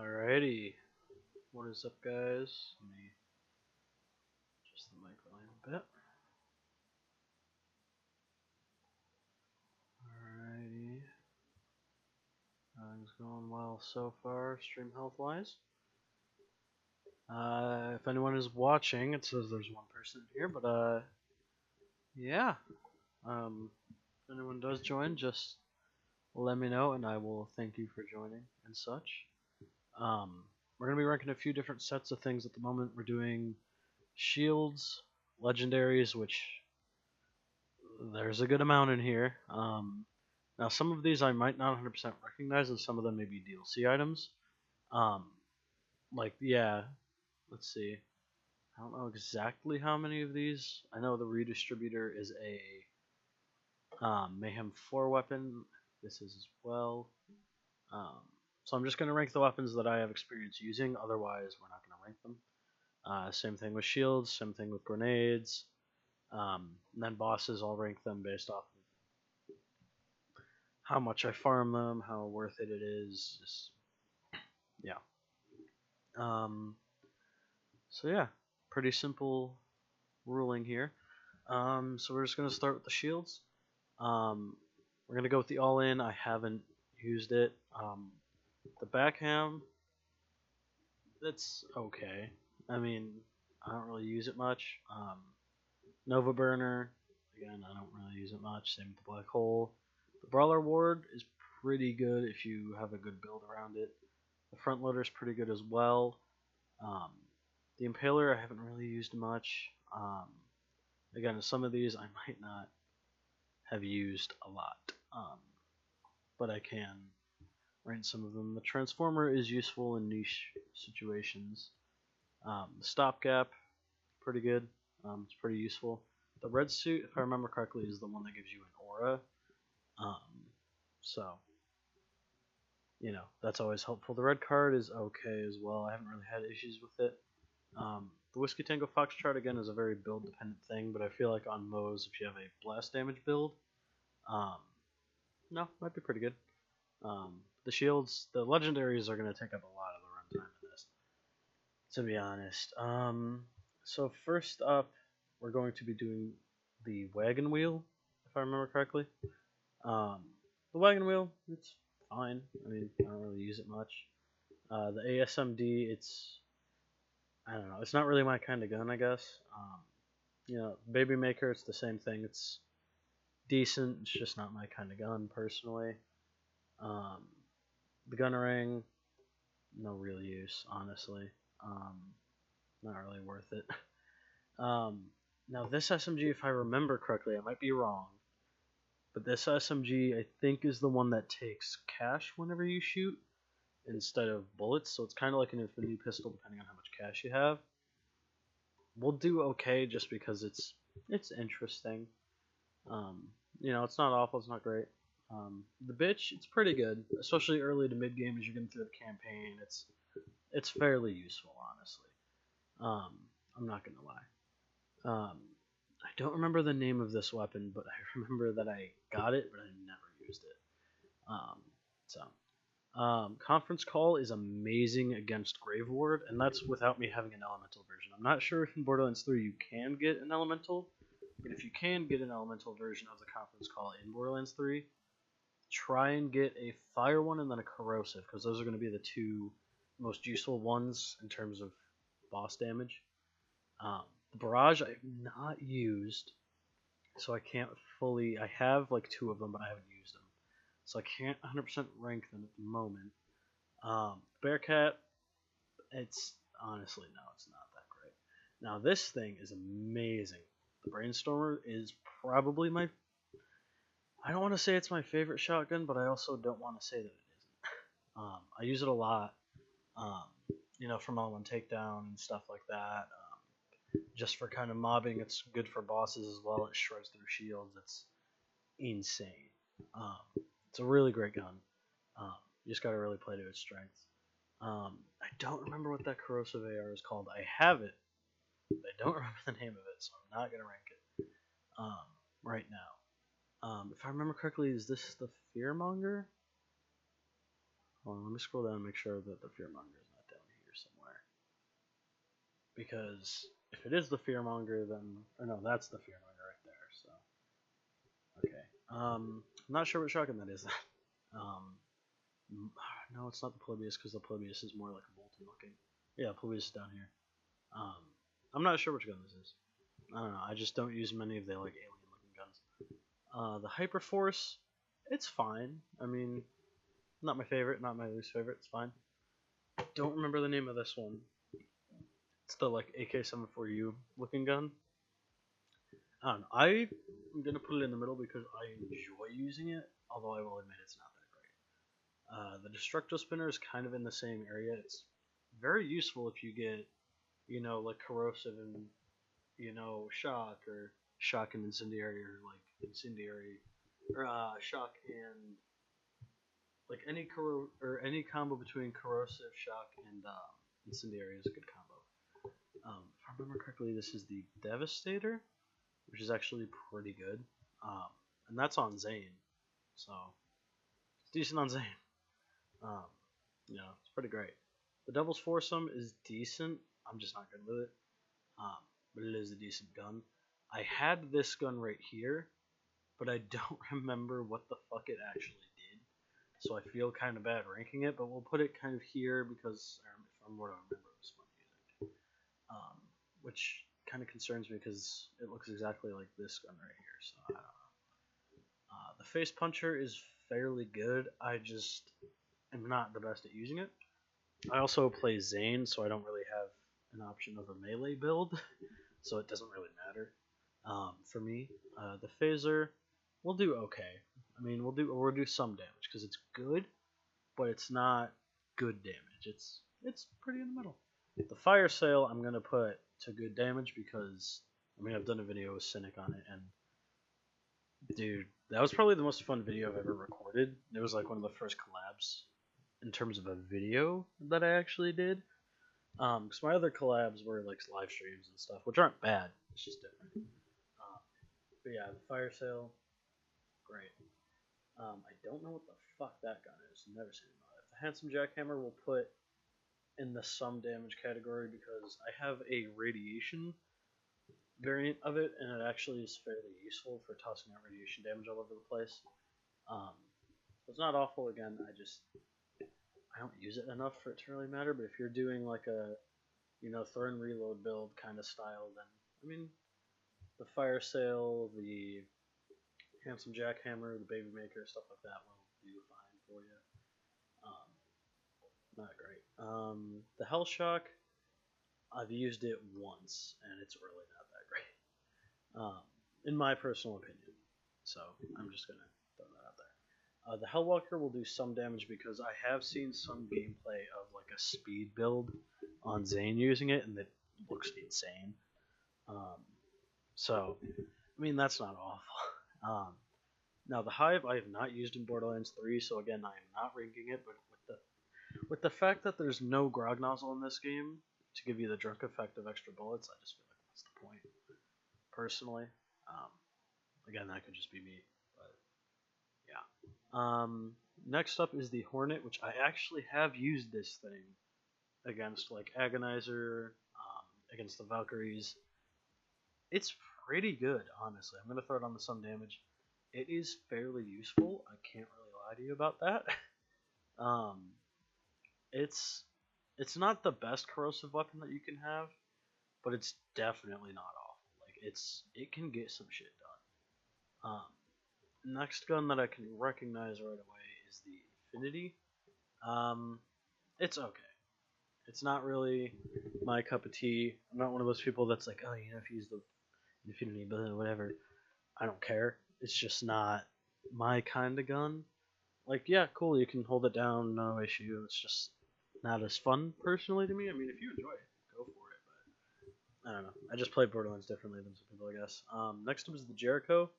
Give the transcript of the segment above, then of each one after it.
Alrighty, what is up, guys? Let me adjust the mic volume a bit. Alrighty, everything's going well so far, stream health wise. If anyone is watching, it says there's one person here, but yeah. If anyone does join, just let me know, and I will thank you for joining and such. We're gonna be ranking a few different sets of things at the moment. We're doing shields, legendaries, which there's a good amount in here. Now some of these I might not 100% recognize, and some of them may be DLC items. Um, yeah, let's see. I don't know exactly how many of these. I know the redistributor is a Mayhem 4 weapon. This is as well. So I'm just going to rank the weapons that I have experience using, otherwise we're not going to rank them. Same thing with shields, same thing with grenades. And then bosses, I'll rank them based off of how much I farm them, how worth it is. Just, yeah. So yeah, pretty simple ruling here. So we're just gonna start with the shields. We're gonna go with the all-in. I haven't used it. The backham, that's okay. I mean, I don't really use it much. Nova Burner, again, I don't really use it much. Same with the Black Hole. The Brawler Ward is pretty good if you have a good build around it. The Front Loader is pretty good as well. The Impaler I haven't really used much. Again, some of these I might not have used a lot, but I can rank some of them. The Transformer is useful in niche situations. The Stopgap, pretty good. It's pretty useful. The red suit, if I remember correctly, is the one that gives you an aura. So, that's always helpful. The red card is okay as well. I haven't really had issues with it. The Whiskey Tango Foxtrot, again, is a very build-dependent thing, but I feel like on Moe's, if you have a blast damage build, no, might be pretty good. The shields, the legendaries are going to take up a lot of the runtime in this, to be honest. So first up, we're going to be doing the wagon wheel, if I remember correctly. The wagon wheel, it's fine. I mean, I don't really use it much. The ASMD, I don't know. It's not really my kind of gun, I guess. Baby Maker, it's the same thing. It's decent. It's just not my kind of gun, personally. The Gunnerang, no real use, honestly. Not really worth it. Now this SMG, if I remember correctly, I might be wrong, but this SMG I think is the one that takes cash whenever you shoot instead of bullets, so it's kind of like an infinity pistol depending on how much cash you have. We'll do okay just because it's interesting. It's not awful, it's not great. The bitch, it's pretty good, especially early to mid game as you're getting through the campaign. It's fairly useful, honestly. I'm not gonna lie. I don't remember the name of this weapon, but I remember that I got it, but I never used it. Conference Call is amazing against Grave Ward, and that's without me having an elemental version. I'm not sure if in Borderlands 3 you can get an elemental, but if you can get an elemental version of the Conference Call in Borderlands 3, try and get a fire one and then a corrosive, because those are going to be the two most useful ones in terms of boss damage. The barrage I have not used, so I can't fully. I have like two of them, but I haven't used them, so I can't 100% rank them at the moment. Bearcat, it's honestly no, it's not that great. Now this thing is amazing. The Brainstormer is probably my. I don't want to say it's my favorite shotgun, but I also don't want to say that it isn't. I use it a lot. For L1 takedown and stuff like that. Just for kind of mobbing, it's good for bosses as well. It shreds through shields. It's insane. It's a really great gun. You just gotta really play to its strengths. I don't remember what that corrosive AR is called. I have it, but I don't remember the name of it, so I'm not gonna rank it right now. If I remember correctly, is this the Fearmonger? Hold on, let me scroll down and make sure that the Fearmonger is not down here somewhere. Because if it is the Fearmonger, then or no, that's the Fearmonger right there. So okay, I'm not sure what shotgun that is. um, no, it's not the Polybius because the Polybius is more like a molten looking. Yeah, Polybius is down here. Um, I'm not sure which gun this is. I don't know. I just don't use many of the like alien looking guns. The Hyperforce, it's fine. I mean, not my favorite, not my least favorite. It's fine. Don't remember the name of this one. It's the like AK-74U looking gun. I don't know. I'm gonna put it in the middle because I enjoy using it. Although I will admit it's not that great. The Destructo Spinner is kind of in the same area. It's very useful if you get, like corrosive and shock or shock and incendiary or like incendiary or shock and like any combo between corrosive shock and incendiary is a good combo. If I remember correctly, this is the Devastator, which is actually pretty good, and that's on Zane, so it's decent on Zane. Um, it's pretty great. The Devil's Foursome is decent. I'm just not good with it. But it is a decent gun. I had this gun right here, but I don't remember what the fuck it actually did. So I feel kind of bad ranking it, but we'll put it kind of here because from what I remember, it was fun using. Which kind of concerns me because it looks exactly like this gun right here. So I don't know. The Face Puncher is fairly good. I just am not the best at using it. I also play Zane, so I don't really have an option of a melee build, so it doesn't really matter for me. The Phaser will do okay. I mean, we'll do some damage because it's good, but it's not good damage. It's pretty in the middle. The Fire Sale I'm gonna put to good damage because I've done a video with Cynic on it, and dude, that was probably the most fun video I've ever recorded. It was like one of the first collabs in terms of a video that I actually did. Because my other collabs were like live streams and stuff, which aren't bad. It's just different. But yeah, the Fire Sale, great. I don't know what the fuck that gun is. Never seen it. The Handsome Jackhammer we'll put in the some damage category because I have a radiation variant of it, and it actually is fairly useful for tossing out radiation damage all over the place. It's not awful. Again, I don't use it enough for it to really matter. But if you're doing like a throw and reload build kind of style, then the Fire Sale, the Handsome Jackhammer, the Baby Maker, stuff like that will do fine for you. Not great. The Hell Shock, I've used it once, and it's really not that great, in my personal opinion. So I'm just gonna throw that out there. The Hellwalker will do some damage because I have seen some gameplay of like a speed build on Zane using it, and it looks insane. So, that's not awful. Now the Hive I have not used in Borderlands 3, so again I am not ranking it, but with the fact that there's no grog nozzle in this game to give you the drunk effect of extra bullets, I just feel like that's the point. Personally, again that could just be me, but yeah. Next up is the Hornet, which I actually have used this thing against like Agonizer, against the Valkyries. It's pretty good, honestly. I'm gonna throw it on the some damage. It is fairly useful. I can't really lie to you about that. It's not the best corrosive weapon that you can have, but it's definitely not awful. Like it can get some shit done. Next gun that I can recognize right away is the Infinity. It's okay. It's not really my cup of tea. I'm not one of those people that's like, oh, if you use the Infinity, but whatever. I don't care. It's just not my kind of gun. Like, yeah, cool, you can hold it down, no issue. It's just not as fun personally to me. If you enjoy it, go for it. But I don't know. I just play Borderlands differently than some people, I guess. Next up is the Jericho.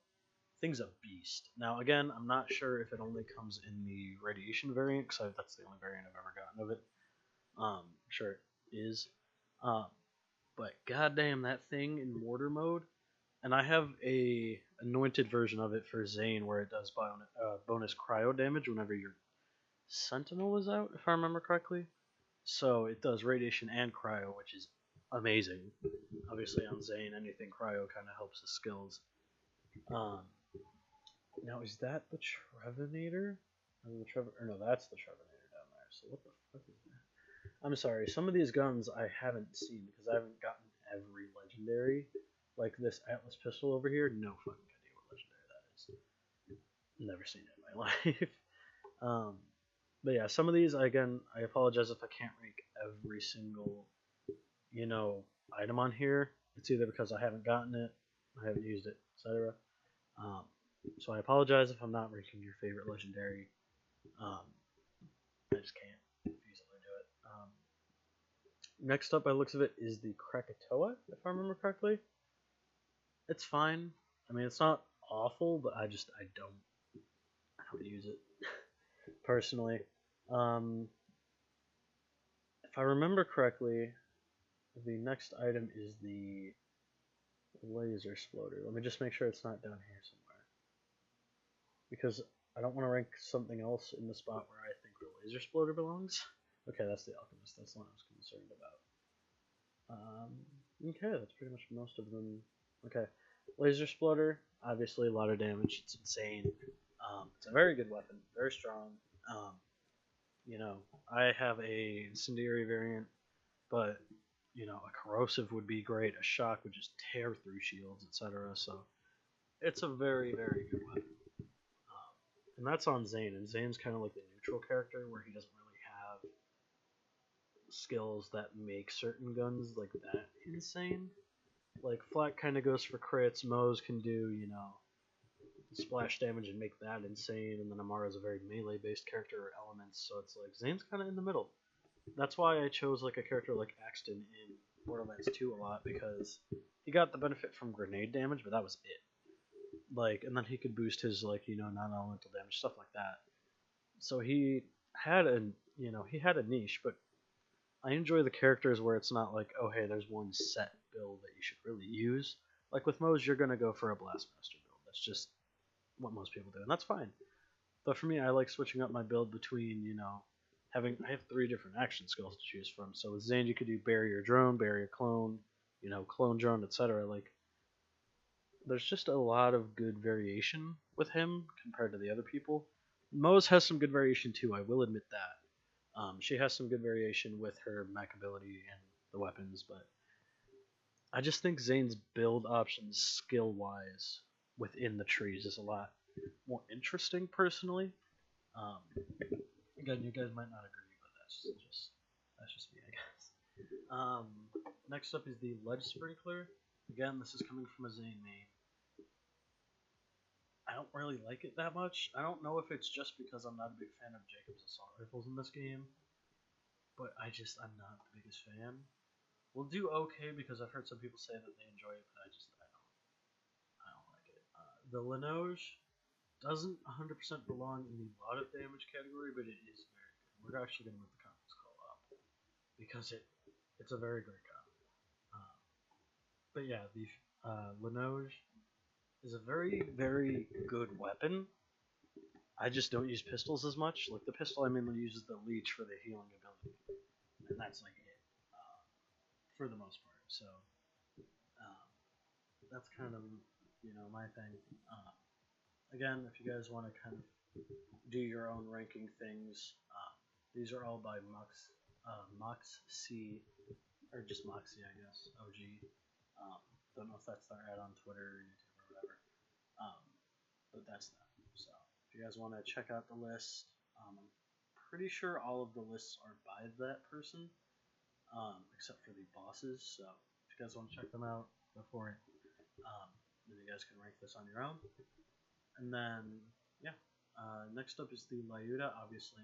Thing's a beast. Now, again, I'm not sure if it only comes in the radiation variant, because that's the only variant I've ever gotten of it. I'm sure it is. But goddamn, that thing in mortar mode. And I have a anointed version of it for Zane where it does bonus cryo damage whenever you're Sentinel is out, if I remember correctly. So it does radiation and cryo, which is amazing. Obviously on Zane, anything cryo kind of helps his skills. Um, Now is that the Trevinator? Or no, that's the Trevinator down there. So what the fuck is that? I'm sorry. Some of these guns I haven't seen because I haven't gotten every legendary. Like this Atlas pistol over here. No fucking idea what legendary that is. Never seen it in my life. um, but yeah, some of these again, I apologize if I can't rank every single, you know, item on here. It's either because I haven't gotten it, I haven't used it, etc. Um, so I apologize if I'm not ranking your favorite legendary. Um, I just can't easily do it. Next up, by the looks of it, is the Krakatoa, if I remember correctly. It's fine. I mean, it's not awful, but I don't use it personally. Um, if I remember correctly, the next item is the laser exploder. Let me just make sure it's not down here somewhere, because I don't want to rank something else in the spot where I think the laser exploder belongs. Okay, that's the alchemist. That's the one I was concerned about. Okay, that's pretty much most of them. Okay, laser exploder. Obviously, a lot of damage. It's insane. It's a very good weapon. Very strong. Um, you know, I have a incendiary variant, but you know, a corrosive would be great. A shock would just tear through shields, etc. So it's a very, very good weapon. And that's on Zane, and Zane's kind of like the neutral character where he doesn't really have skills that make certain guns like that insane. Like Flat kind of goes for crits, Moe's can do, you know, splash damage and make that insane, and then Amara's a very melee based character or elements, so it's like Zane's kind of in the middle. That's why I chose like a character like Axton in Borderlands 2 a lot, because he got the benefit from grenade damage, but that was it. Like, and then he could boost his like, you know, non-elemental damage, stuff like that. So he had a niche, but I enjoy the characters where it's not like, oh hey, there's one set build that you should really use. Like with Moe's, you're gonna go for a Blastmaster build. That's just what most people do, and that's fine. But for me, I like switching up my build between, you know, I have 3 different action skills to choose from. So with Zane, you could do barrier drone, barrier clone, you know, clone drone, etc. Like, there's just a lot of good variation with him compared to the other people. Moe's has some good variation too, I will admit that. She has some good variation with her mech ability and the weapons, but I just think Zane's build options skill wise within the trees is a lot more interesting personally. Um, Again, you guys might not agree, but that's just me, I guess. Um, Next up is the ledge sprinkler. Again, this is coming from a Zane main. I don't really like it that much. I don't know if it's just because I'm not a big fan of Jacob's assault rifles in this game, but I'm not the biggest fan. We'll do okay because I've heard some people say that they enjoy it, but I don't like it. The Linoge doesn't 100% belong in the lot of damage category, but it is very good. We're actually going to move the conference call up because it's a very great gun. But yeah, the Linoge is a very, very good weapon. I just don't use pistols as much. Like the pistol I mainly use is the leech for the healing ability, and that's like it for the most part. So um, that's kind of my thing. Again, if you guys want to kind of do your own ranking things, these are all by Mox C, or just Moxie, I guess. OG. Don't know if that's their ad on Twitter or YouTube or whatever. But that's them. So if you guys want to check out the list, I'm pretty sure all of the lists are by that person, except for the bosses. So if you guys want to check them out, go for it. Then you guys can rank this on your own. And then, yeah. Next up is the Lyuda, obviously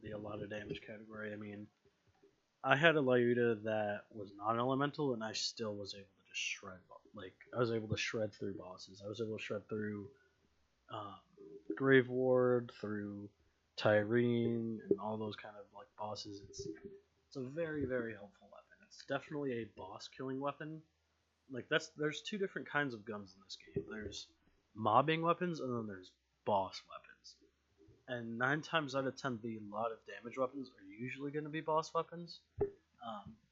the a lot of damage category. I mean, I had a Lyuda that was non-elemental, and I still was able to just shred. Like, I was able to shred through bosses. I was able to shred through Grave Ward, through Tyrene, and all those kind of like bosses. It's a very, very helpful weapon. It's definitely a boss killing weapon. Like there's 2 different kinds of guns in this game. There's mobbing weapons, and then there's boss weapons. and 9 times out of 10, the lot of damage weapons are usually going to be boss weapons.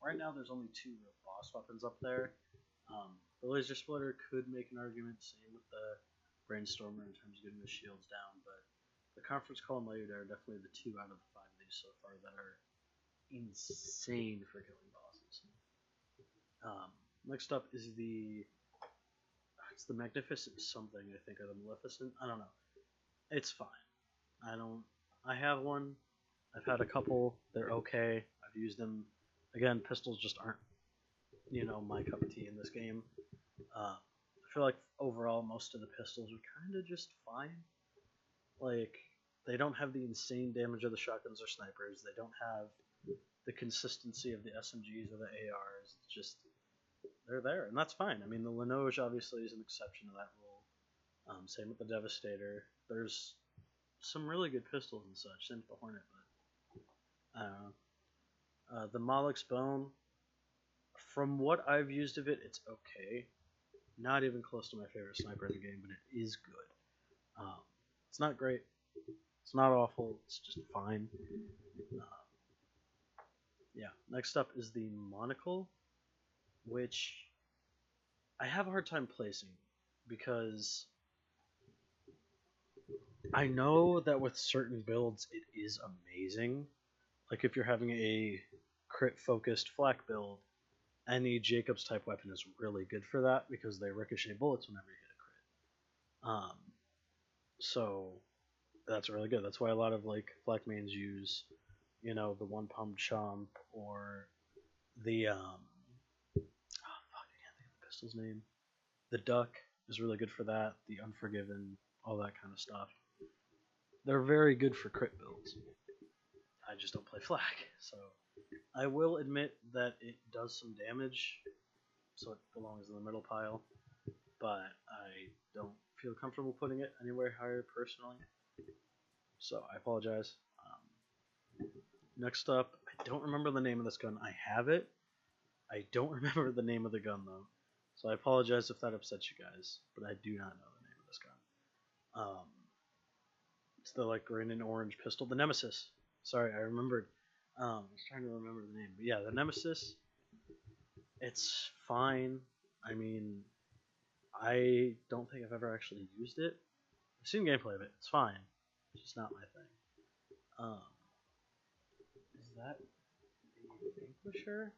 Right now, there's only two real boss weapons up there. The laser splitter could make an argument, same with the brainstormer in terms of getting the shields down, but the conference call and layered are definitely the two out of the 5 of these so far that are insane for killing bosses. Next up is it's the Magnificent something, I think, or the Maleficent. I don't know. It's fine. I have one. I've had a couple. They're okay. I've used them. Again, pistols just aren't, my cup of tea in this game. I feel like overall most of the pistols are kind of just fine. Like, they don't have the insane damage of the shotguns or snipers. They don't have the consistency of the SMGs or the ARs. It's just, they're there, and that's fine. I mean, the Linoge obviously is an exception to that rule. Same with the Devastator. There's some really good pistols and such. Same with the Hornet, but I don't know. The Malek's Bone, from what I've used of it, it's okay. Not even close to my favorite sniper in the game, but it is good. It's not great. It's not awful. It's just fine. Yeah. Next up is the Monocle, which I have a hard time placing because I know that with certain builds it is amazing. Like if you're having a crit focused flak build, any Jacobs type weapon is really good for that because they ricochet bullets whenever you hit a crit. So that's really good. That's why a lot of like flak mains use, the one pump chomp or the I can't think of the pistol's name. The duck is really good for that. The Unforgiven, all that kind of stuff. They're very good for crit builds. I just don't play flak, so I will admit that it does some damage, so it belongs in the middle pile, but I don't feel comfortable putting it anywhere higher personally, so I apologize. Next up, I don't remember the name of this gun. I have it. I don't remember the name of the gun though, so I apologize if that upsets you guys, but I do not know the name of this gun. It's the like green and orange pistol, the Nemesis. Sorry, I remembered. I was trying to remember the name, but yeah, the Nemesis. It's fine. I mean, I don't think I've ever actually used it. I've seen gameplay of it. It's fine. It's just not my thing. Is that the Vanquisher?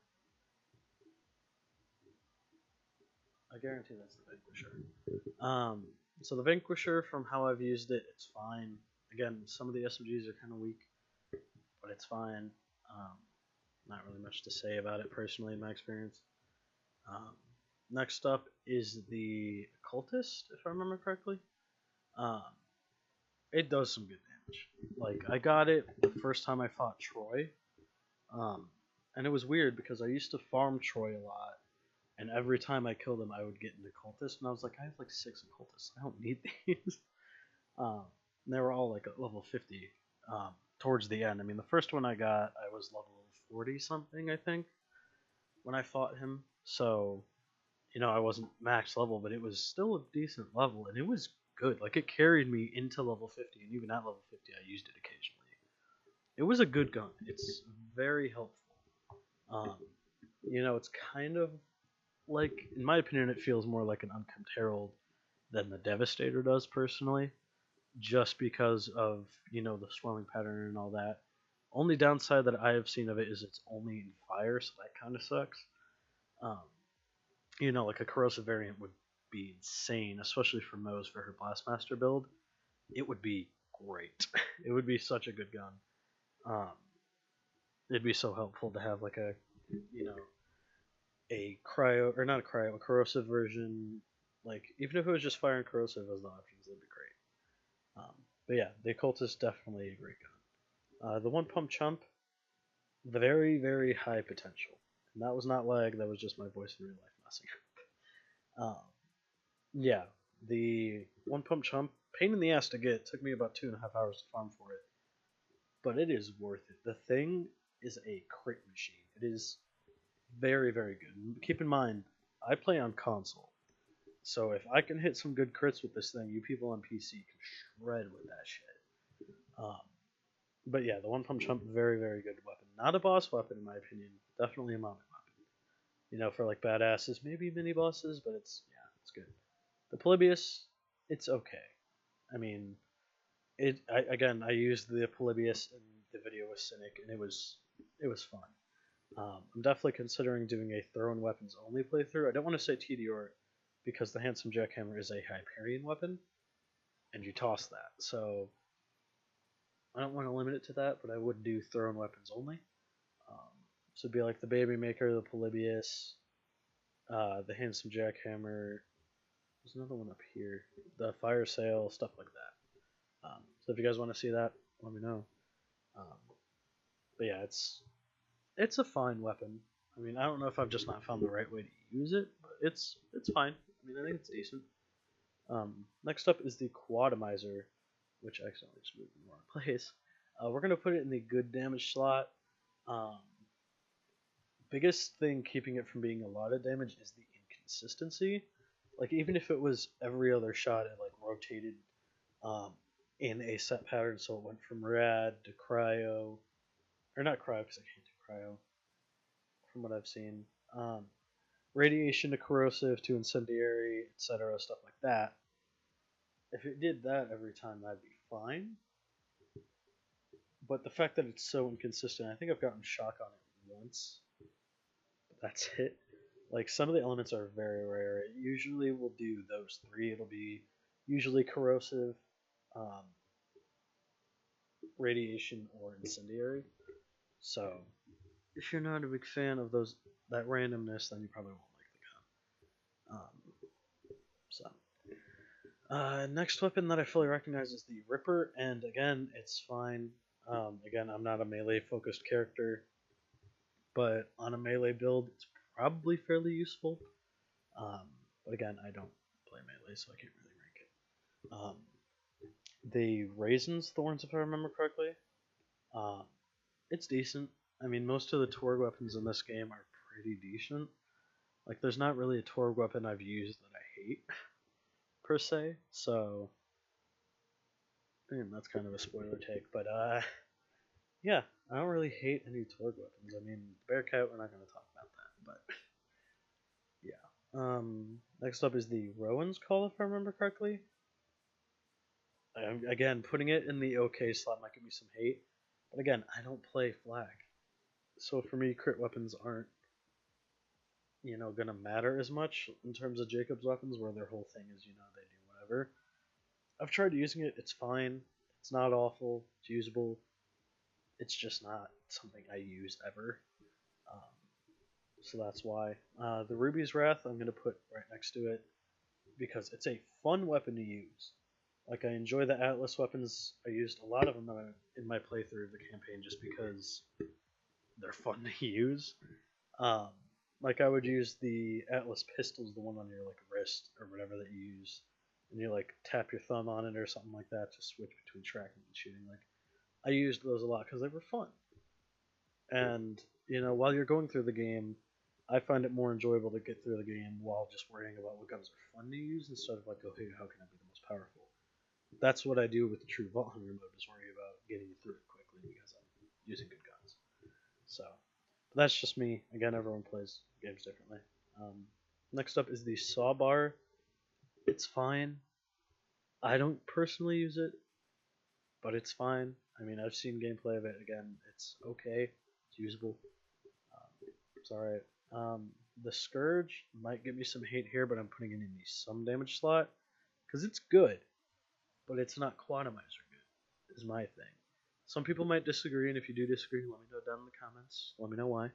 I guarantee that's the Vanquisher. So the Vanquisher, from how I've used it, it's fine. Again, some of the SMGs are kind of weak, but it's fine. Not really much to say about it personally in my experience. Next up is the Cultist, if I remember correctly. It does some good damage. Like, I got it the first time I fought Troy, and it was weird because I used to farm Troy a lot, and every time I killed him I would get into Cultist, and I was like, I have like 6 Cultists, I don't need these. And they were all like at level 50 towards the end. I mean, the first one I got, I was level 40 something, I think, when I fought him. So, I wasn't max level, but it was still a decent level, and it was good. Like, it carried me into level 50, and even at level 50, I used it occasionally. It was a good gun. It's very helpful. It's kind of like, in my opinion, it feels more like an Unkempt Herald than the Devastator does, personally, just because of, the swelling pattern and all that. Only downside that I have seen of it is it's only in fire, so that kind of sucks. Like a corrosive variant would be insane, especially for Moze for her Blastmaster build. It would be great. It would be such a good gun. It'd be so helpful to have like a cryo, or not a cryo, a corrosive version. Like, even if it was just fire and corrosive as the options, that'd be great. But yeah, the Occult is definitely a great gun. The one pump chump, very, very high potential. And that was not lag, that was just my voice in real life messing up. Yeah, the one pump chump, pain in the ass to get, took me about 2.5 hours to farm for it. But it is worth it. The thing is a crit machine. It is very, very good. Keep in mind, I play on console. So if I can hit some good crits with this thing, you people on PC can shred with that shit. Um, but yeah, the One Punch Hump, very, very good weapon. Not a boss weapon in my opinion. Definitely a moment weapon. You know, for like badasses, maybe mini bosses, but it's good. The Polybius, it's okay. I mean, again, I used the Polybius in the video with Cynic, and it was fun. I'm definitely considering doing a thrown weapons only playthrough. I don't want to say TDR because the Handsome Jackhammer is a Hyperion weapon, and you toss that. So I don't want to limit it to that, but I would do thrown weapons only. Um, so it'd be like the Baby Maker, the Polybius, the Handsome Jackhammer. There's another one up here. The Fire Sail, stuff like that. So if you guys want to see that, let me know. Um, but yeah, it's a fine weapon. I mean, I don't know if I've just not found the right way to use it, but it's fine. I mean, I think it's decent. Next up is the Quadomizer, which I accidentally just moved in the wrong place. We're gonna put it in the good damage slot. Um, biggest thing keeping it from being a lot of damage is the inconsistency. Like even if it was every other shot, it like rotated um, in a set pattern, so it went from rad to cryo, or not cryo because I can't do cryo, from what I've seen. Um, Radiation to corrosive to incendiary, etc., stuff like that. If it did that every time, that'd be fine. But the fact that it's so inconsistent, I think I've gotten shock on it once, but that's it. Like some of the elements are very rare. It usually will do those three. It'll be usually corrosive, um, radiation, or incendiary. So if you're not a big fan of that randomness, then you probably won't like the gun. Next weapon that I fully recognize is the Ripper, and again, it's fine. Again, I'm not a melee focused character, but on a melee build, it's probably fairly useful. But again, I don't play melee, so I can't really rank it. The Raisin's Thorns, if I remember correctly, um, it's decent. I mean, most of the Torg weapons in this game are pretty decent. Like, there's not really a Torg weapon I've used that I hate, per se, so that's kind of a spoiler take, but yeah, I don't really hate any Torg weapons. I mean, Bearcat, we're not going to talk about that, but yeah. Next up is the Rowan's Call, if I remember correctly. Again, putting it in the OK slot might give me some hate, but again, I don't play Flag, so for me, crit weapons aren't gonna matter as much in terms of Jacob's weapons, where their whole thing is they do whatever. I've tried using it; it's fine. It's not awful. It's usable. It's just not something I use ever. Um, so that's why. The Ruby's Wrath I'm going to put right next to it because it's a fun weapon to use. Like, I enjoy the Atlas weapons. I used a lot of them in my playthrough of the campaign just because they're fun to use. Um, like, I would use the Atlas pistols, the one on your, like, wrist or whatever that you use, and you, like, tap your thumb on it or something like that to switch between tracking and shooting. Like, I used those a lot because they were fun. And, while you're going through the game, I find it more enjoyable to get through the game while just worrying about what guns are fun to use instead of like, okay, how can I be the most powerful? That's what I do with the True Vault Hunter mode, is worry about getting through it quickly because I'm using good guns. So, but that's just me. Again, everyone plays games differently. Next up is the Saw Bar. It's fine. I don't personally use it, but it's fine. I mean, I've seen gameplay of it. Again, it's okay. It's usable. It's alright. The Scourge might give me some hate here, but I'm putting it in the some damage slot because it's good, but it's not Quantumizer good, is my thing. Some people might disagree, and if you do disagree, let me know down in the comments. Let me know why.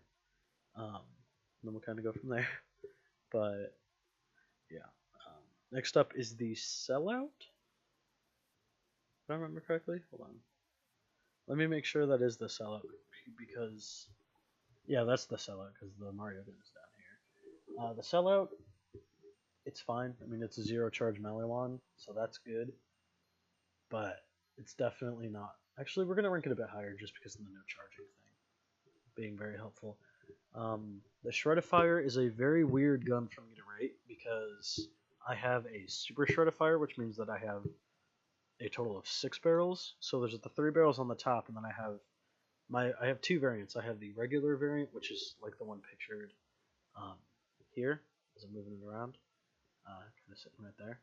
Then we'll kind of go from there. But yeah. Next up is the Sellout. If I remember correctly, hold on. Let me make sure that is the Sellout because yeah, that's the Sellout because the Mario gun is down here. The Sellout, it's fine. I mean, it's a zero charge melee wand, so that's good. But it's definitely not. Actually, we're gonna rank it a bit higher just because of the no charging thing being very helpful. The Shredifier is a very weird gun for me to rate because I have a Super Shredifier, which means that I have a total of 6 barrels. So there's the 3 barrels on the top, and then I have two variants. I have the regular variant, which is like the one pictured um, here as I'm moving it around, kind of sitting right there.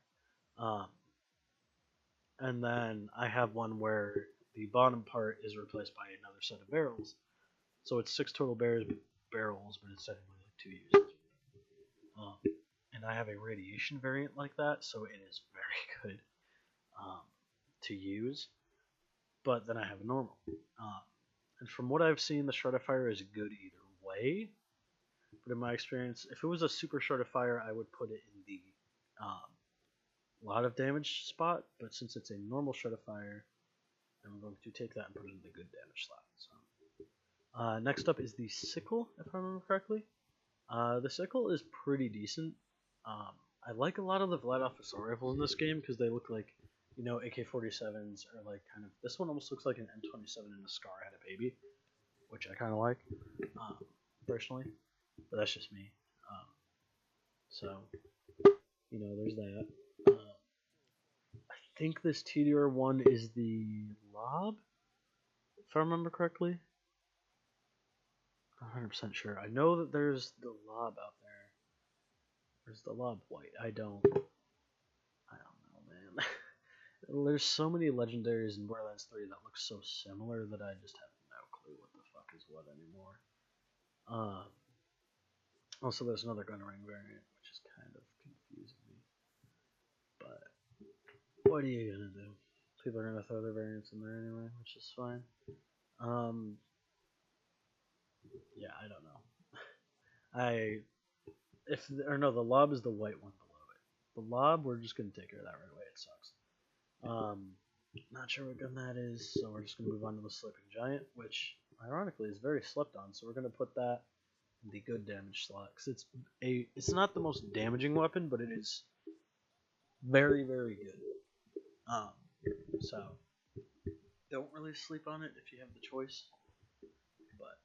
Um, and then I have one where the bottom part is replaced by another set of barrels. So it's 6 total barrels, but it's technically like 2 uses. Um, and I have a radiation variant like that, so it is very good um, to use. But then I have a normal. And from what I've seen, the Shred of Fire is good either way. But in my experience, if it was a super Shred of Fire, I would put it in the lot of damage spot. But since it's a normal Shred of Fire, I'm going to take that and put it in the good damage slot. So, next up is the Sickle, if I remember correctly. The Sickle is pretty decent. I like a lot of the Vlad assault rifles in this game because they look like, AK-47s or like kind of. This one almost looks like an M27 and a Scar had a baby, which I kind of like, personally. But that's just me. So, there's that. I think this TDR1 is the Lob, if I remember correctly. 100% sure. I know that there's the Lob out there. Where's the Lob White? I don't know, man. There's so many legendaries in Borderlands 3 that look so similar that I just have no clue what the fuck is what anymore. Also, there's another gun ring variant, which is kind of confusing me. But what are you gonna do? People are gonna throw their variants in there anyway, which is fine. Yeah, I don't know. The Lob is the white one below it. The Lob, we're just gonna take care of that right away. It sucks. Not sure what gun that is, so we're just gonna move on to the Sleeping Giant, which ironically is very slept on. So we're gonna put that in the good damage slot because it's not the most damaging weapon, but it is very, very good. So don't really sleep on it if you have the choice. But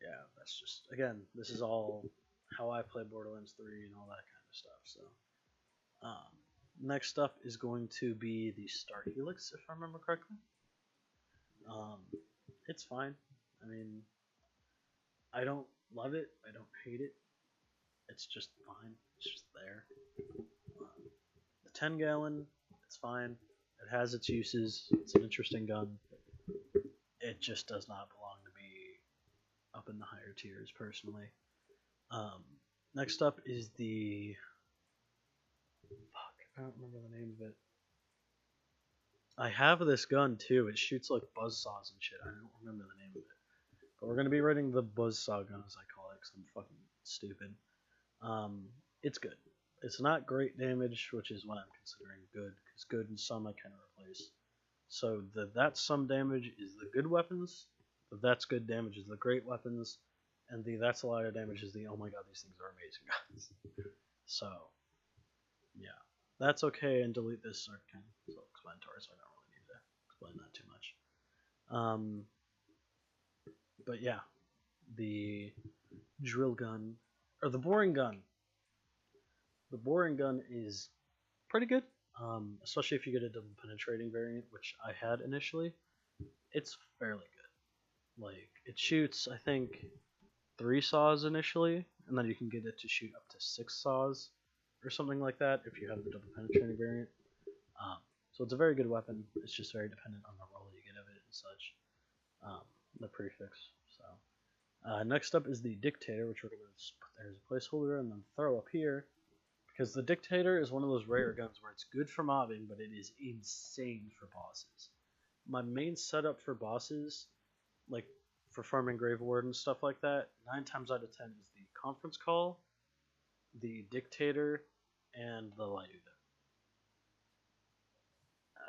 yeah, that's just, again, this is all how I play Borderlands 3 and all that kind of stuff. So next up is going to be the Star Helix, if I remember correctly. It's fine. I mean, I don't love it. I don't hate it. It's just fine. It's just there. The 10-gallon, it's fine. It has its uses. It's an interesting gun. It just does not belong to be up in the higher tiers, personally. Next up is the... Fuck, I don't remember the name of it. I have this gun, too. It shoots like buzzsaws and shit. I don't remember the name of it. But we're going to be writing the buzzsaw gun, as I call it, because I'm fucking stupid. It's good. It's not great damage, which is what I'm considering good, because good and some I kind of replace. So that's some damage is the good weapons, the that's good damage is the great weapons, and the that's a lot of damage is the oh my god, these things are amazing guns. So, yeah. That's okay, and delete this are kind of self-explanatory, so I don't really need to explain that too much. But yeah, the drill gun, or the boring gun. The boring gun is pretty good, especially if you get a double penetrating variant, which I had initially. It's fairly good. Like, it shoots, I think, 3 saws initially, and then you can get it to shoot up to 6 saws, or something like that, if you have the double penetrating variant. So it's a very good weapon. It's just very dependent on the roll you get of it and such. The prefix. So next up is the Dictator, which we're going to put there as a placeholder and then throw up here. Because the Dictator is one of those rare guns where it's good for mobbing, but it is insane for bosses. My main setup for bosses, like for farming Grave Ward and stuff like that, 9 times out of 10 is the Conference Call, the Dictator, and the Lyuda.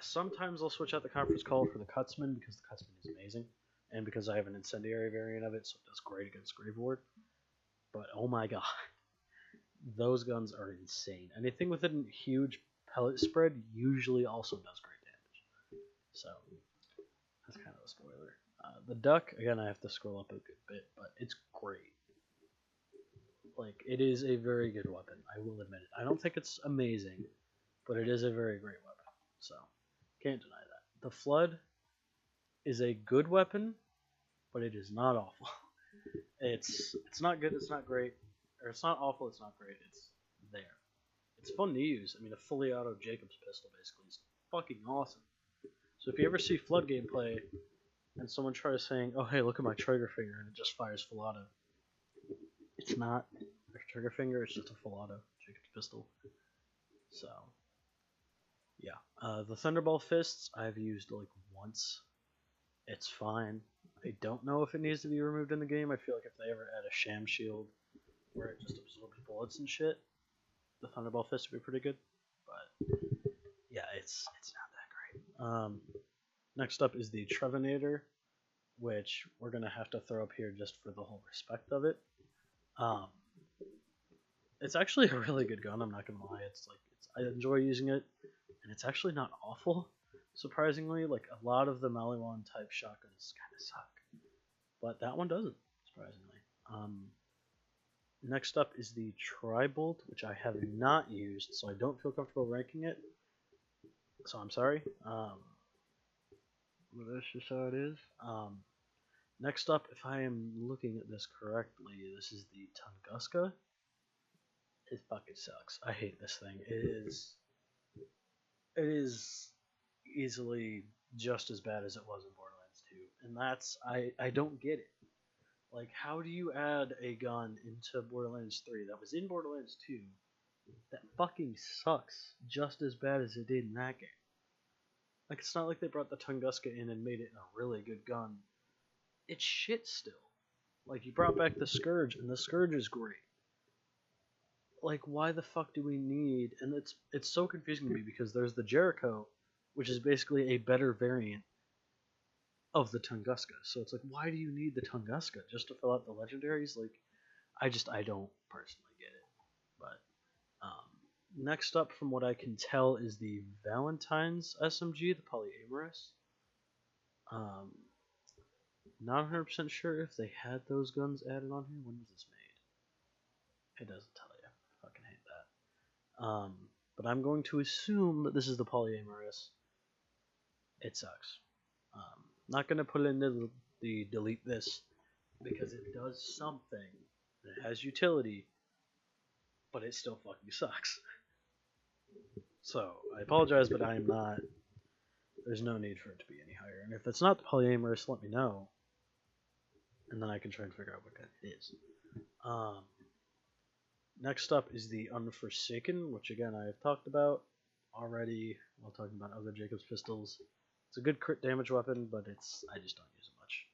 Sometimes I'll switch out the Conference Call for the Cutsman because the Cutsman is amazing, and because I have an Incendiary variant of it, so it does great against Grave Ward. But oh my god. Those guns are insane. Anything with a huge pellet spread usually also does great damage. So, that's kind of a spoiler. The Duck, again, I have to scroll up a good bit, but it's great. Like, it is a very good weapon, I will admit it. I don't think it's amazing, but it is a very great weapon. So, Can't deny that. The Flood is a good weapon, but it is not awful. It's not good. It's not great, or it's not awful. It's not great. It's there. It's fun to use. I mean, a fully auto Jacobs pistol basically is fucking awesome. So if you ever see Flood gameplay and someone tries saying, "Oh hey, look at my trigger finger," and it just fires full auto, it's not a trigger finger. It's just a full auto Jacobs pistol. So yeah, the Thunderbolt fists I've used like once. It's fine. I don't know if it needs to be removed in the game. I feel like if they ever add a sham shield where it just absorbs bullets and shit, the Thunderbolt fist would be pretty good. But yeah, it's not that great. Next up is the Trevinator, which we're gonna have to throw up here just for the whole respect of it. Um, it's actually a really good gun. I'm not gonna lie. I enjoy using it, and it's actually not awful. Surprisingly, like a lot of the Maliwan type shotguns kind of suck, but that one doesn't. Surprisingly. Next up is the Tribolt, which I have not used, so I don't feel comfortable ranking it. So I'm sorry. But that's just how it is. Next up, if I am looking at this correctly, this is the Tunguska. It fucking sucks. I hate this thing. It is easily just as bad as it was in Borderlands 2, and I don't get it. Like, how do you add a gun into Borderlands 3 that was in Borderlands 2 that fucking sucks just as bad as it did in that game? Like, it's not like they brought the Tunguska in and made it a really good gun. It's shit still. Like, you brought back the Scourge, and the Scourge is great. Like, why the fuck do we need... And it's so confusing to me because there's the Jericho, which is basically a better variant of the Tunguska. So it's like, why do you need the Tunguska? Just to fill out the legendaries? Like, I don't personally get it. But next up, from what I can tell, is the Valentine's SMG, the Polyamorous. Not 100% sure if they had those guns added on here. When was this made? It doesn't tell you. I fucking hate that. But I'm going to assume that this is the Polyamorous. It sucks. Not going to put it into the delete this because it does something. It has utility, but it still fucking sucks. So, I apologize, but I am not... There's no need for it to be any higher. And if it's not the Polyamorous, let me know. And then I can try and figure out what that is. Next up is the Unforsaken, which again I have talked about already while talking about other Jacobs pistols. It's a good crit damage weapon, but I just don't use it much.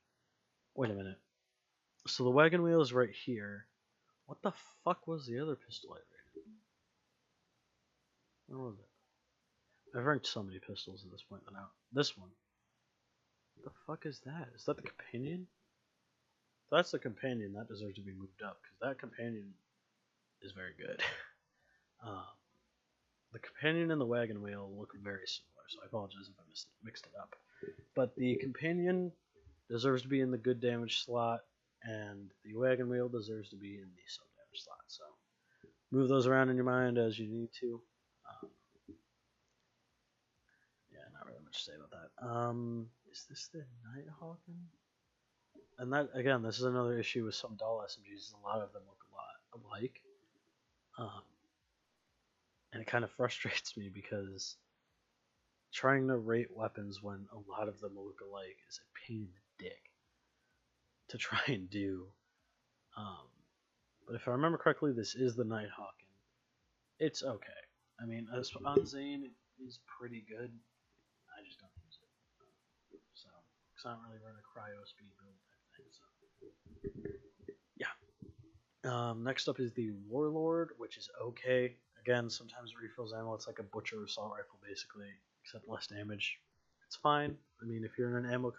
Wait a minute. So the wagon wheel is right here. What the fuck was the other pistol I rated? Where was it? I've ranked so many pistols at this point now. This one. What the fuck is that? Is that the companion? If that's the companion, that deserves to be moved up, because that companion is very good. The companion and the wagon wheel look very similar, so I apologize if I mixed it up. But the companion deserves to be in the good damage slot, and the wagon wheel deserves to be in the sub damage slot. So move those around in your mind as you need to. Yeah, not really much to say about that. Is this the Nighthawken? And that, again, this is another issue with some doll SMGs. A lot of them look a lot alike. And it kind of frustrates me because trying to rate weapons when a lot of them look alike is a pain in the dick to try and do. But if I remember correctly, this is the Nighthawken. It's okay. I mean, on Zane, it is pretty good. I just don't use it. So, because I don't really run a cryo speed build type thing. So, yeah. Next up is the Warlord, which is okay. Again, sometimes it refills ammo. It's like a butcher assault rifle, basically, except less damage. It's fine. I mean, if you're in an ammo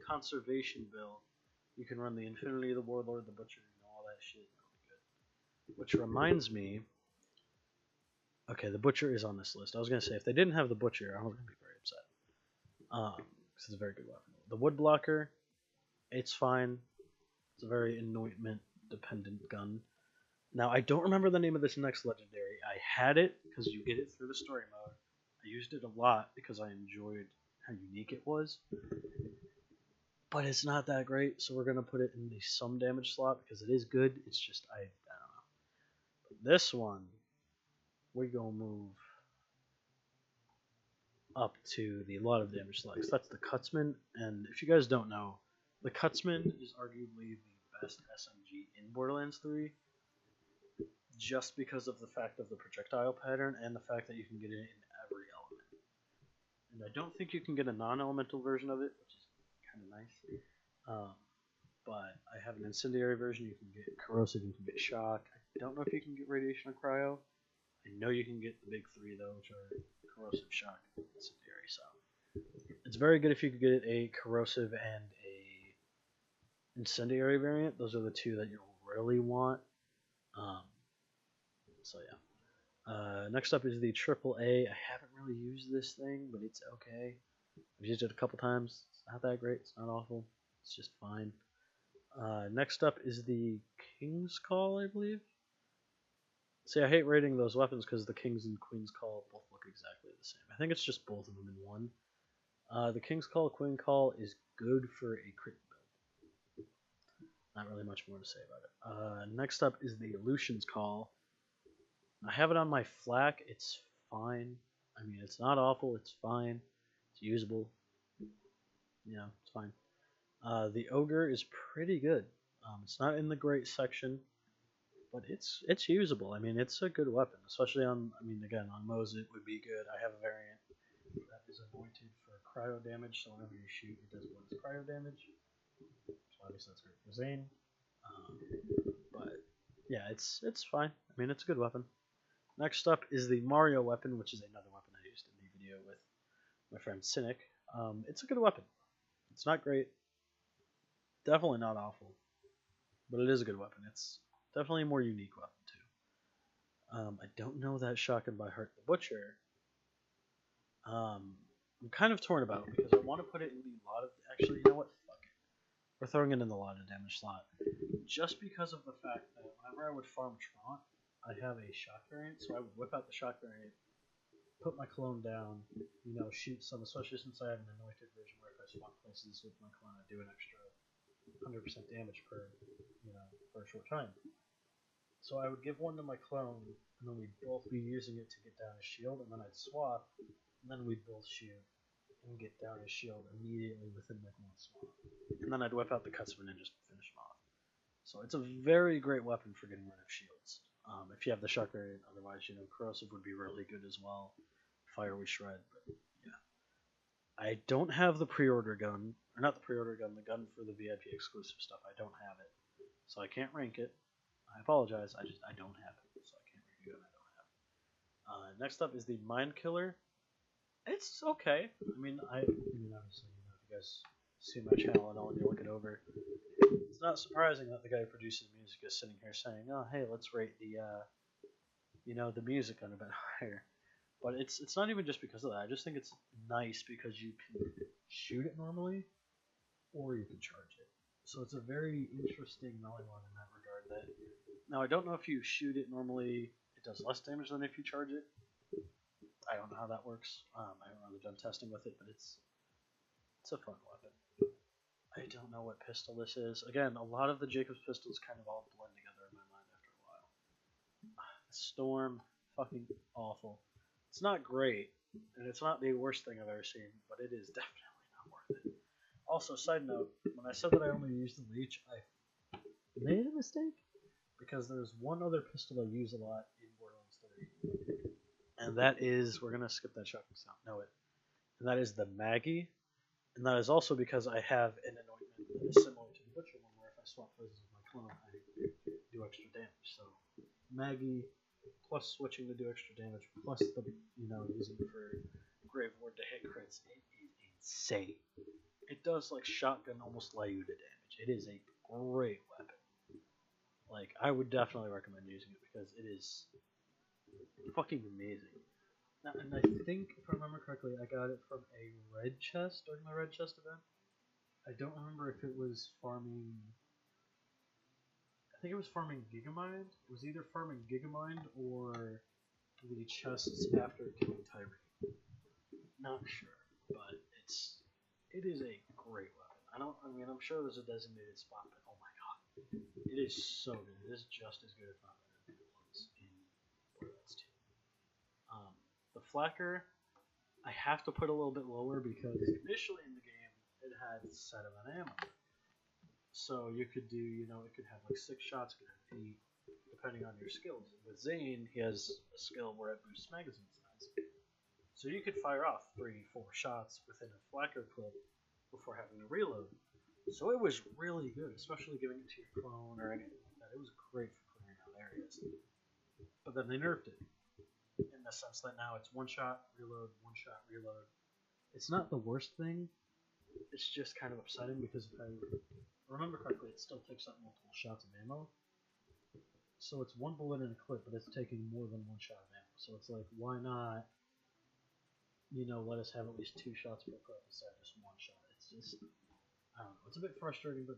conservation build, you can run the Infinity, the Warlord, the Butcher, all that shit. Really good. Which reminds me, okay, the Butcher is on this list. I was gonna say if they didn't have the Butcher, I was gonna be very upset. Because it's a very good weapon. The Woodblocker, it's fine. It's a very anointment dependent gun. Now, I don't remember the name of this next legendary. I had it because you get it through the story mode. I used it a lot because I enjoyed how unique it was, but it's not that great. So we're gonna put it in the some damage slot because it is good. It's just I don't know. But this one we gonna move up to the lot of damage slot. 'Cause that's the Cutsman, and if you guys don't know, the Cutsman is arguably the best SMG in Borderlands 3, just because of the fact of the projectile pattern and the fact that you can get it in every element. And I don't think you can get a non-elemental version of it, which is kind of nice. Um, but I have an incendiary version. You can get corrosive, you can get shock. I don't know if you can get radiation or cryo. I know you can get the big three though, which are corrosive, shock, and incendiary. So it's very good if you could get a corrosive and a incendiary variant. Those are the two that you'll really want. Um, so yeah. Next up is the AAA. I haven't really used this thing, but it's okay. I've used it a couple times. It's not that great. It's not awful. It's just fine. Next up is the King's Call, I believe. See, I hate rating those weapons because the King's and Queen's Call both look exactly the same. I think it's just both of them in one. The King's Call, Queen Call is good for a crit build. Not really much more to say about it. Next up is the Lucian's Call. I have it on my flak. It's fine. I mean, it's not awful. It's fine. It's usable. Yeah, it's fine. The Ogre is pretty good. It's not in the great section, but it's usable. I mean, it's a good weapon, especially on. I mean, again, on Mose it would be good. I have a variant that is anointed for cryo damage, so whenever you shoot, it does bonus cryo damage. So obviously that's great for Zane. But yeah, it's fine. I mean, it's a good weapon. Next up is the Mario weapon, which is another weapon I used in the video with my friend Cynic. It's a good weapon. It's not great. Definitely not awful. But it is a good weapon. It's definitely a more unique weapon, too. I don't know that shotgun by Heart the Butcher. I'm kind of torn about it because I want to put it in the lot of... Actually, you know what? Fuck it. We're throwing it in the lot of damage slot. Just because of the fact that whenever I would farm Traunt, I have a shock variant, so I would whip out the shock variant, put my clone down, shoot some, especially since I have an anointed version where if I swap places with my clone, I do an extra 100% damage for a short time. So I would give one to my clone, and then we'd both be using it to get down his shield, and then I'd swap, and then we'd both shoot and get down his shield immediately within like one swap. And then I'd whip out the Cutsman and just finish him off. So it's a very great weapon for getting rid of shields. If you have the shock variant, otherwise, corrosive would be really good as well. Fire we shred, but yeah. I don't have the pre-order gun, or not the pre-order gun, the gun for the VIP exclusive stuff. I don't have it, so I can't rank it. I apologize. I don't have it, so I can't rank a gun I don't have. Next up is the Mind Killer. It's okay. I mean, obviously, if you guys see my channel and all, and you look it over, it's not surprising that the guy who produces music is sitting here saying, "Oh, hey, let's rate the, the music on a bit higher." But it's not even just because of that. I just think it's nice because you can shoot it normally, or you can charge it. So it's a very interesting melting one in that regard. That now I don't know if you shoot it normally, it does less damage than if you charge it. I don't know how that works. I haven't really done testing with it, but it's a fun weapon. I don't know what pistol this is. Again, a lot of the Jacobs pistols kind of all blend together in my mind after a while. Storm, fucking awful. It's not great, and it's not the worst thing I've ever seen, but it is definitely not worth it. Also, side note, when I said that I only used the Leech, I made a mistake, because there's one other pistol I use a lot in Borderlands 3, and that is, we're going to skip that shotgun sound, and that is the Maggie. And that is also because I have an anointment that is similar to the Butcher one, where if I swap places with my clone, I do extra damage. So Maggie plus switching to do extra damage, plus the using it for Grave Ward to hit crits, it is insane. It does like shotgun almost Lyuda damage. It is a great weapon. Like I would definitely recommend using it because it is fucking amazing. Now, and I think, if I remember correctly, I got it from a red chest during the red chest event. I don't remember if it was farming... I think it was farming Gigamind. It was either farming Gigamind or the chests after killing Tyree. Not sure, but it is a great weapon. I mean, I'm sure there's a designated spot, but oh my god, it is so good. It is just as good, if not better, than it was in Borderlands 2. Um, the Flacker, I have to put a little bit lower because initially in the game it had 7 ammo. So you could do, it could have like 6 shots, it could have 8, depending on your skills. With Zane, he has a skill where it boosts magazine size. So you could fire off 3, 4 shots within a flacker clip before having to reload. So it was really good, especially giving it to your clone or anything like that. It was great for clearing out areas. But then they nerfed it in the sense that now it's 1 shot, reload, 1 shot, reload. It's not the worst thing. It's just kind of upsetting because if I remember correctly, it still takes up multiple shots of ammo. So it's 1 bullet in a clip, but it's taking more than 1 shot of ammo. So it's like, why not, let us have at least 2 shots per clip instead of just 1 shot. It's just, I don't know. It's a bit frustrating, but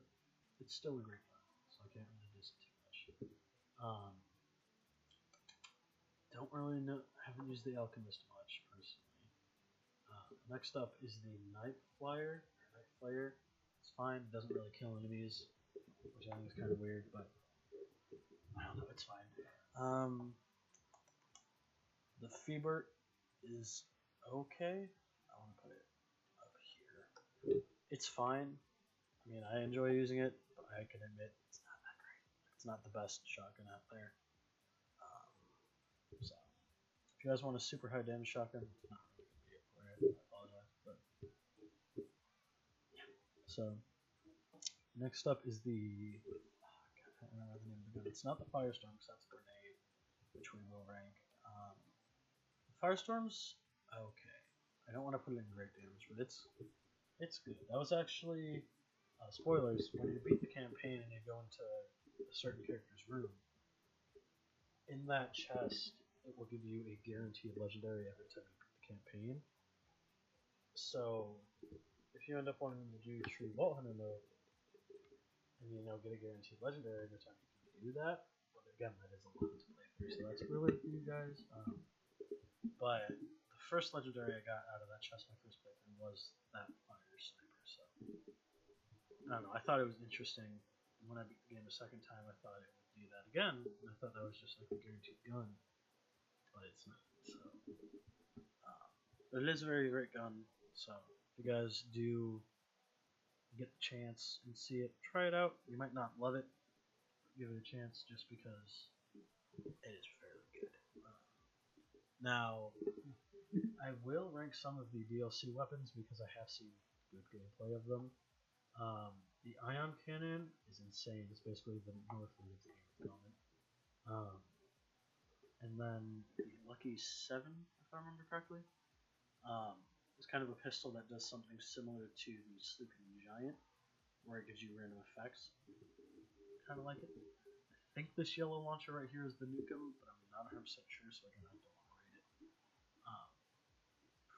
it's still a great weapon, so I can't really diss it too much. Don't really know. Haven't used the Alchemist much personally. Next up is the Night Flyer. Night Flyer. It's fine. It doesn't really kill enemies, which I think is kind of weird, but I don't know. It's fine. The Feebert is okay. I want to put it up here. It's fine. I mean, I enjoy using it, but I can admit it's not that great. It's not the best shotgun out there. So, if you guys want a super high damage shotgun, it's not really going to be it for it. I apologize, but yeah. So, next up is the I can't remember the name of the gun. It's not the Firestorm, because that's a grenade, which we will rank. Firestorm's okay. I don't want to put it in great damage, but it's good. That was actually spoilers. When you beat the campaign and you go into a certain character's room, in that chest, it will give you a guaranteed legendary every time you beat the campaign. So, if you end up wanting to do true Vault Hunter mode, and get a guaranteed legendary every time you can do that, but again, that is a lot to play through, so that's really for you guys. But the first legendary I got out of that chest my first playthrough was that fire sniper, so I don't know, I thought it was interesting. When I beat the game a second time, I thought it would do that again, and I thought that was just like a guaranteed gun, but it's not. So, but it is a very great gun. So if you guys do get the chance and see it, try it out. You might not love it, but give it a chance just because it is very good. Now, I will rank some of the DLC weapons because I have seen good gameplay of them. The ion cannon is insane. It's basically the North League's aim helmet. And then the Lucky 7, if I remember correctly, is kind of a pistol that does something similar to the Sleeping Giant, where it gives you random effects. Kind of like it. I think this yellow launcher right here is the Nukem, but I'm not 100% sure, so again, I don't want to rate it.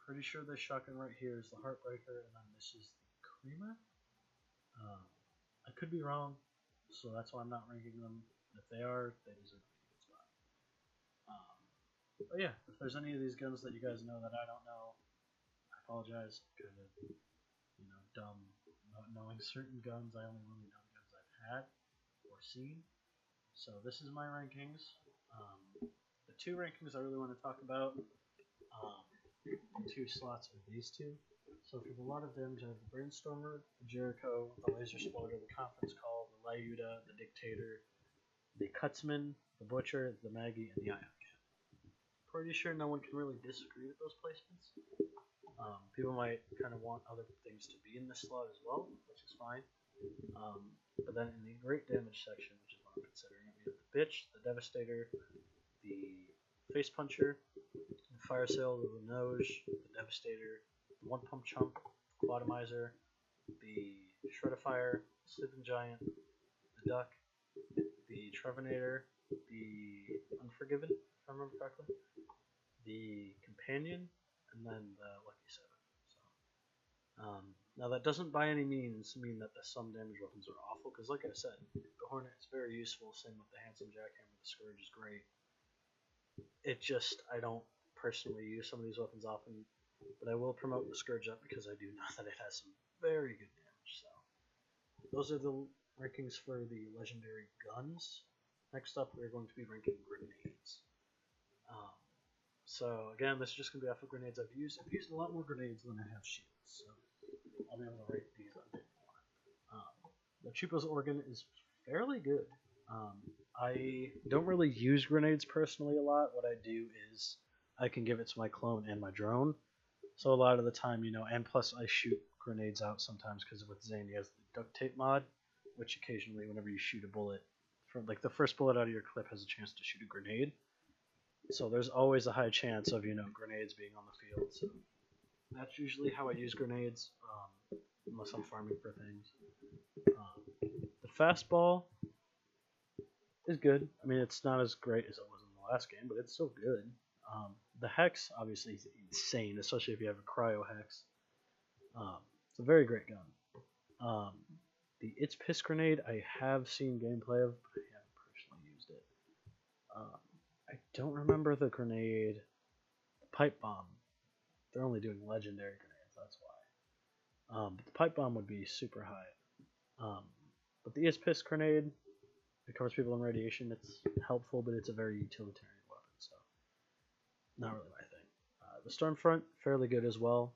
Pretty sure this shotgun right here is the Heartbreaker, and then this is the Creamer. I could be wrong, so that's why I'm not ranking them. If they are, they deserve to be a good spot. But yeah, if there's any of these guns that you guys know that I don't know, I apologize. Kind of, dumb not knowing certain guns. I only really know the guns I've had or seen. So this is my rankings. The 2 rankings I really want to talk about. The 2 slots are these 2. So for a lot of damage, I have the Brainstormer, the Jericho, the Laser Exploder, the Conference Call, the Lyuda, the Dictator, the Cutsman, the Butcher, the Maggie, and the Ion Cannon. Pretty sure no one can really disagree with those placements. People might kind of want other things to be in this slot as well, which is fine. But then in the great damage section, which is what I'm considering, we have the Bitch, the Devastator, the Face Puncher, the Fire Sail, the Linoge, the Devastator, the One Pump Chump, the Quatomizer, the Shreddifier, the Sleeping Giant, the Duck, the Trevinator, the Unforgiven, if I remember correctly, the Companion, and then the Lucky 7. So, now that doesn't by any means mean that the some damage weapons are awful, because like I said, the Hornet is very useful, same with the Handsome Jackhammer, the Scourge is great. It just, I don't personally use some of these weapons often, but I will promote the Scourge up because I do know that it has some very good damage. So those are the rankings for the legendary guns. Next up, we're going to be ranking grenades. Um, so again, this is just going to be off of grenades I've used. I've used a lot more grenades than I have shields, so I'll be able to rate these a bit more. The Chupo's organ is fairly good. I don't really use grenades personally a lot. What I do is I can give it to my clone and my drone. So a lot of the time, and plus I shoot grenades out sometimes because with Zane he has the duct tape mod, which occasionally whenever you shoot a bullet, from like the first bullet out of your clip has a chance to shoot a grenade. So there's always a high chance of grenades being on the field. So that's usually how I use grenades, unless I'm farming for things. The fastball is good. I mean, it's not as great as it was in the last game, but it's still good. The hex obviously is insane, especially if you have a cryo hex. It's a very great gun. The It's Piss grenade I have seen gameplay of, but I haven't personally used it. I don't remember the grenade. The pipe bomb. They're only doing legendary grenades, that's why. But the pipe bomb would be super high. But the It's Piss grenade, it covers people in radiation. It's helpful, but it's a very utilitarian weapon, so not really my thing. The Stormfront, fairly good as well.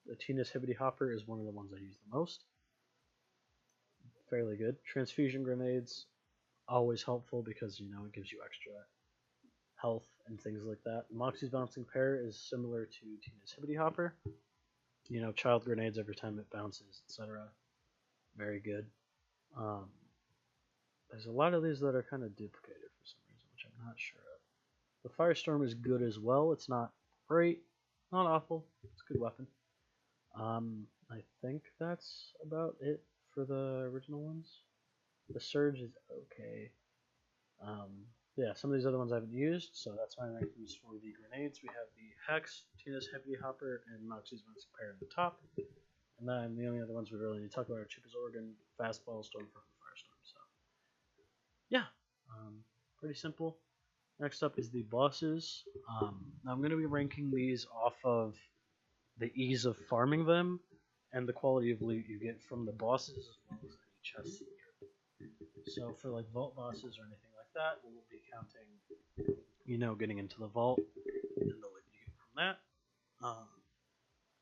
The Tina's Hibbity Hopper is one of the ones I use the most. Fairly good. Transfusion grenades, always helpful because it gives you extra health and things like that. Moxie's Bouncing Pair is similar to Tina's Hibbity Hopper. Child grenades every time it bounces, etc. Very good. There's a lot of these that are kind of duplicated for some reason, which I'm not sure of. The Firestorm is good as well. It's not great, not awful. It's a good weapon. I think that's about it for the original ones. The Surge is okay. Yeah, some of these other ones I haven't used, so that's my rankings for the grenades. We have the Hex, Tina's Hibbity Hopper, and Moxie's Bouncing Pair at the top. And then the only other ones we really need to talk about are Chupa's Organ, Fastball, Stormfront, and Firestorm. So, yeah, pretty simple. Next up is the bosses. Now I'm going to be ranking these off of the ease of farming them and the quality of loot you get from the bosses as well as any chests. So for like vault bosses or anything like that, we'll be counting, getting into the vault and the loot you get from that,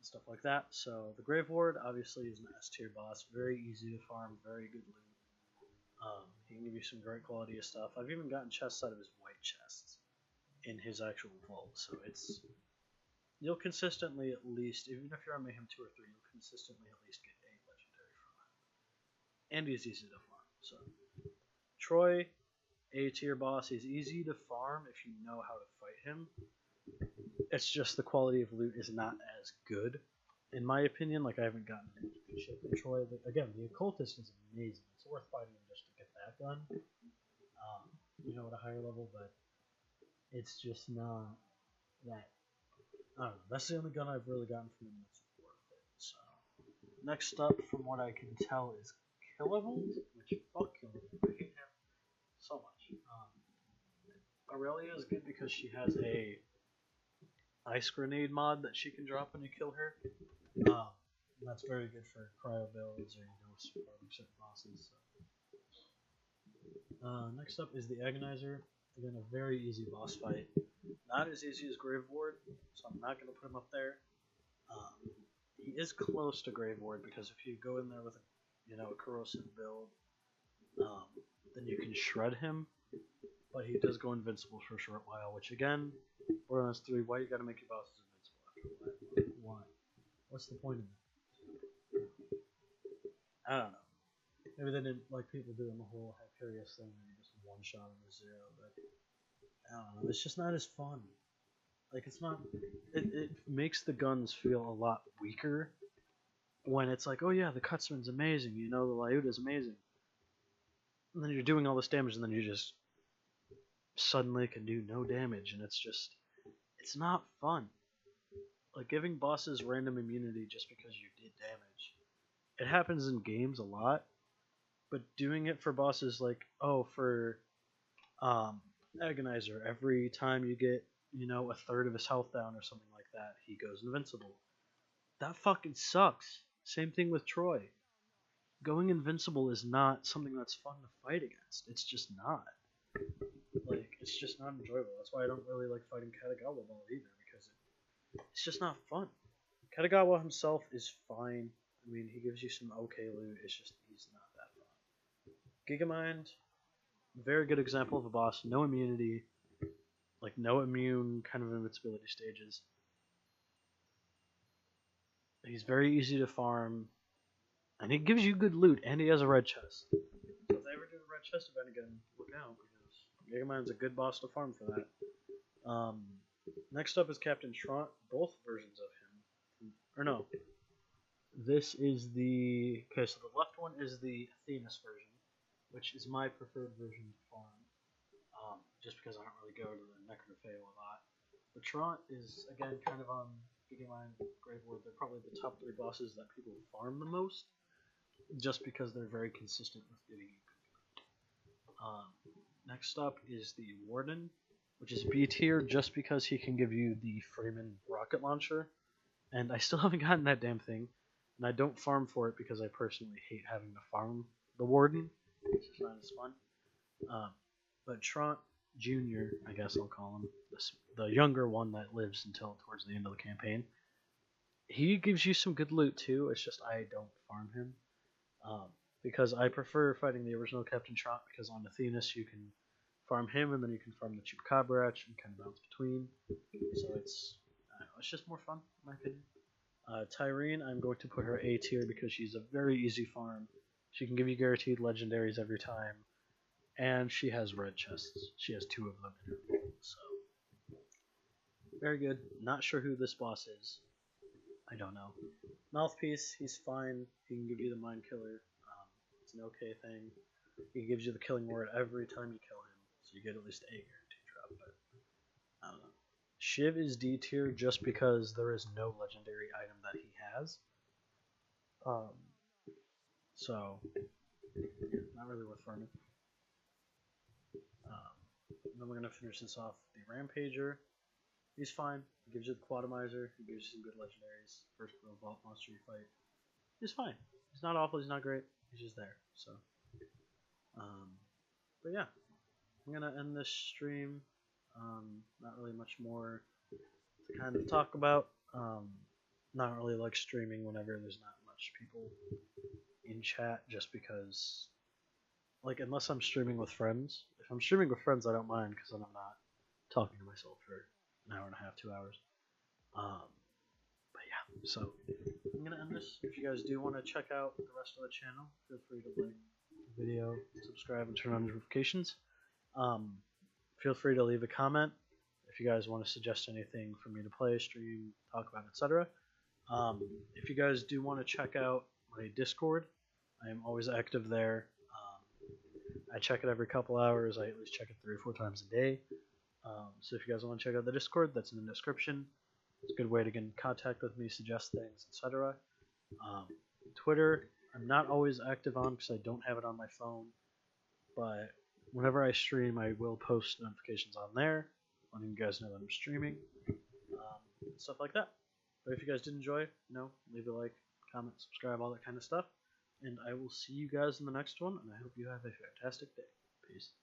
stuff like that. So the Grave Ward obviously is an S tier boss, very easy to farm, very good loot. He can give you some great quality of stuff. I've even gotten chests out of his white chests in his actual vault, so you'll consistently at least, even if you're on Mayhem 2 or 3, you'll consistently at least get a legendary from him. And he's easy to farm. So Troy, A tier boss, he's easy to farm if you know how to fight him. It's just the quality of loot is not as good, in my opinion. Like, I haven't gotten any good shit from Troy. But again, the Occultist is amazing. It's worth fighting him just to get that gun. At a higher level, but it's just not that. I don't know. That's the only gun I've really gotten from him that's worth it. So next up, from what I can tell, is Killable, which fuck Killable. I hate him so much. Aurelia is good because she has a ice grenade mod that she can drop when you kill her. That's very good for cryo builds or farming certain bosses. So. Next up is the Agonizer. Again, a very easy boss fight. Not as easy as Grave Ward, so I'm not going to put him up there. He is close to Grave Ward because if you go in there with a corrosive build, then you can shred him. But he does go invincible for a short while, which again, Borderlands 3, why you gotta make your bosses invincible after a while? Why? What's the point of that? I don't know. Maybe they didn't like people doing the whole Hyperius thing where you just one shot on the zero, but I don't know. It's just not as fun. Like, it's not. It makes the guns feel a lot weaker when it's like, oh yeah, the Cutsman's amazing, the Lyuda's amazing. And then you're doing all this damage, and then you just suddenly can do no damage, and it's not fun. Like, giving bosses random immunity just because you did damage. It happens in games a lot, but doing it for bosses like, for Agonizer, every time you get a third of his health down or something like that, he goes invincible. That fucking sucks. Same thing with Troy. Going invincible is not something that's fun to fight against. It's just not. Like, it's just not enjoyable. That's why I don't really like fighting Katagawa Ball either, because it's just not fun. Katagawa himself is fine. I mean, he gives you some okay loot. It's just he's not that fun. Gigamind, very good example of a boss. No immunity, like no immune kind of invincibility stages. He's very easy to farm, and he gives you good loot, and he has a red chest. So if they ever do a red chest event again, look out, because Gigamind's a good boss to farm for that. Next up is Captain Trant, both versions of him. Or no, this is the... Okay, so the left one is the Athena's version, which is my preferred version to farm, just because I don't really go to the Necrophale a lot. The Trant is, again, kind of on Gigamind, Gravelord. They're probably the top 3 bosses that people farm the most, just because they're very consistent with giving you good loot. Next up is the Warden, which is B tier just because he can give you the Freeman rocket launcher, and I still haven't gotten that damn thing, and I don't farm for it because I personally hate having to farm the Warden. It's just not as fun. But Trant Jr., I guess I'll call him, the younger one that lives until towards the end of the campaign, he gives you some good loot too. It's just I don't farm him. Because I prefer fighting the original Captain Trant, because on Athena's you can farm him and then you can farm the Chupacabra and kind of bounce between. So it's just more fun in my opinion. Tyrene, I'm going to put her A tier because she's a very easy farm. She can give you guaranteed legendaries every time, and she has red chests. She has 2 of them in her pool, so very good. Not sure who this boss is. I don't know. Mouthpiece, he's fine. He can give you the Mind Killer. It's an okay thing. He gives you the killing word every time you kill him, so you get at least a guaranteed drop, but I don't know. Shiv is D tier just because there is no legendary item that he has. So, yeah, not really worth farming. Then we're going to finish this off with the Rampager. He's fine. He gives you the Quatomizer. He gives you some good legendaries. First real vault monster you fight. He's fine. He's not awful. He's not great. He's just there. So, but yeah, I'm gonna end this stream. Not really much more to kind of talk about. Not really like streaming whenever there's not much people in chat, just because, like, unless I'm streaming with friends. If I'm streaming with friends, I don't mind because then I'm not talking to myself for an hour and a half, 2 hours. But yeah, so I'm gonna end this. If you guys do want to check out the rest of the channel, feel free to like the video, subscribe, and turn on notifications. Feel free to leave a comment if you guys want to suggest anything for me to play, stream, talk about, etc. If you guys do want to check out my Discord, I am always active there. I check it every couple hours. I at least check it 3 or 4 times a day. So if you guys want to check out the Discord, that's in the description. It's a good way to get in contact with me, suggest things, etc. Twitter, I'm not always active on because I don't have it on my phone. But whenever I stream, I will post notifications on there, letting you guys know that I'm streaming. Stuff like that. But if you guys did enjoy, leave a like, comment, subscribe, all that kind of stuff. And I will see you guys in the next one, and I hope you have a fantastic day. Peace.